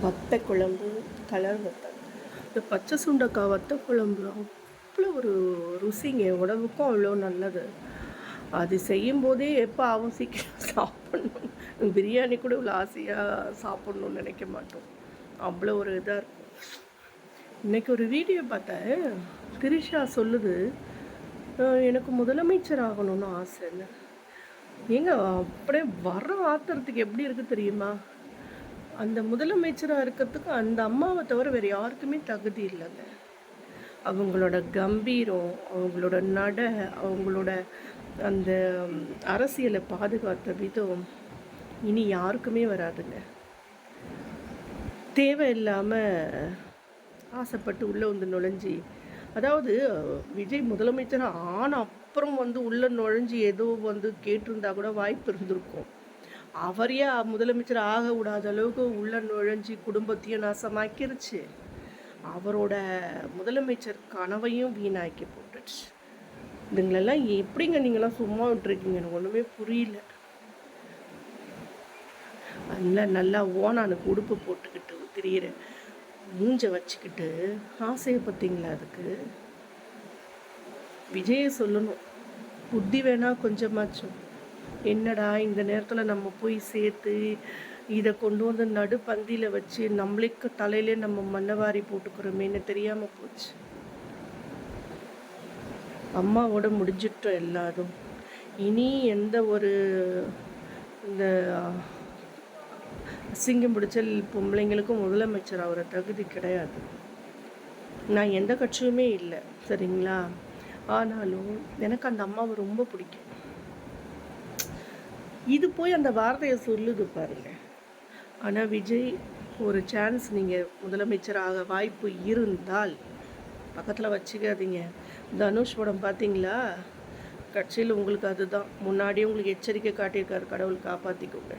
வத்த குழம்பு, கலர் வத்தல். இந்த பச்சை சுண்டக்காய் வத்த குழம்பு அவ்வளோ ஒரு ருசிங்க, உடம்புக்கும் அவ்வளோ நல்லது. அது செய்யும்போதே எப்போ ஆகும் சீக்கிரம் சாப்பிட்ணும். பிரியாணி கூட இவ்வளோ ஆசையாக சாப்பிட்ணுன்னு நினைக்க மாட்டோம். அவ்வளோ ஒரு இதாக இருக்கும். இன்றைக்கி ஒரு வீடியோ பார்த்தேன். திரிஷா சொல்லுது, எனக்கு முதலமைச்சர் ஆகணும்னு ஆசைன்னு. ஏங்க அப்படியே வர ஆத்திரத்துக்கு எப்படி இருக்குது தெரியுமா? அந்த முதலமைச்சராக இருக்கிறதுக்கு அந்த அம்மாவை தவிர வேறு யாருக்குமே தகுதி இல்லைங்க. அவங்களோட கம்பீரம், அவங்களோட நட, அவங்களோட அந்த அரசியலை பாதுகாத்த விதம் இனி யாருக்குமே வராதுங்க. தேவையில்லாமல் ஆசைப்பட்டு உள்ளே வந்து நுழைஞ்சி, அதாவது விஜய் முதலமைச்சராக ஆன அப்புறம் வந்து உள்ளே நுழைஞ்சி ஏதோ வந்து கேட்டிருந்தா கூட வாய்ப்பு இருந்திருக்கும். அவரையே முதலமைச்சர் ஆக விடாத அளவுக்கு உள்ள நுழைஞ்சி குடும்பத்தையும் நாசமாக்கிருச்சு. அவரோட முதலமைச்சர் கனவையும் வீணாக்கி போட்டுடுச்சு. இதுங்களெல்லாம் எப்படிங்க நீங்களாம் சும்மா விட்டுருக்கீங்க? எனக்கு ஒன்றுமே புரியல. அதில் நல்லா ஓனானுக்கு உடுப்பு போட்டுக்கிட்டு திரியிற மூஞ்ச வச்சுக்கிட்டு ஆசையை பார்த்தீங்களா? அதுக்கு விஜயை சொல்லணும், புத்தி வேணா கொஞ்சமாச்சும். என்னடா இந்த நேரத்தில் நம்ம போய் சேர்த்து இதை கொண்டு வந்து நடுப்பந்தியில் வச்சு நம்மளுக்கு தலையிலே நம்ம மண்ணவாரி போட்டுக்கிறோமேன்னு தெரியாமல் போச்சு. அம்மாவோட முடிஞ்சிட்டோம் எல்லாரும். இனி எந்த ஒரு இந்த அசிங்கம் பிடிச்ச பொம்பளைங்களுக்கும் முதலமைச்சர் ஆகிற தகுதி கிடையாது. நான் எந்த கட்சியுமே இல்லை, சரிங்களா? ஆனாலும் எனக்கு அந்த அம்மாவை ரொம்ப பிடிக்கும். இது போய் அந்த வார்த்தையை சொல்லுது பாருங்க. ஆனால் விஜய், ஒரு சான்ஸ் நீங்கள் முதலமைச்சராக வாய்ப்பு இருந்தால் பக்கத்தில் வச்சுக்காதீங்க. தனுஷ் படம் பார்த்தீங்களா? கட்சியில் உங்களுக்கு அதுதான் முன்னாடியே உங்களுக்கு எச்சரிக்கை காட்டியிருக்காரு, கடவுள் காப்பாற்றிக்கோங்க.